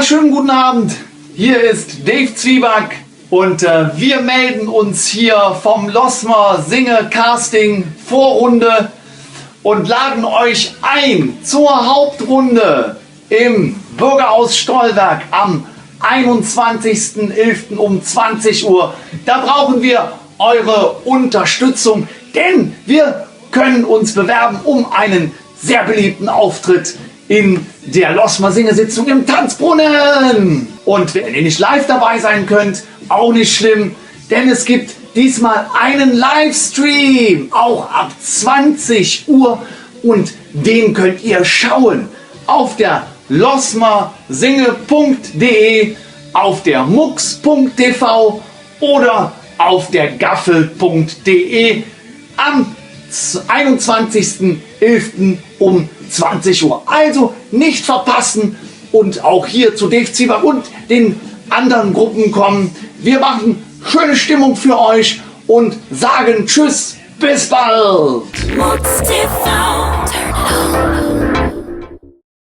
Ja, schönen guten Abend. Hier ist Dave Zwieback und wir melden uns hier vom Losmer Singe Casting Vorrunde und laden euch ein zur Hauptrunde im Bürgerhaus Stollwerk am 21.11. um 20 Uhr. Da brauchen wir eure Unterstützung, denn wir können uns bewerben um einen sehr beliebten Auftritt in der Losmer Singe-Sitzung im Tanzbrunnen. Und wenn ihr nicht live dabei sein könnt, auch nicht schlimm, denn es gibt diesmal einen Livestream, auch ab 20 Uhr, und den könnt ihr schauen auf der losmersinge.de, auf der mux.tv oder auf der gaffel.de am 21.11. um 20 Uhr. Also nicht verpassen und auch hier zu Dave Zwieback und den anderen Gruppen kommen. Wir machen schöne Stimmung für euch und sagen Tschüss, bis bald. Mux TV, turn it on.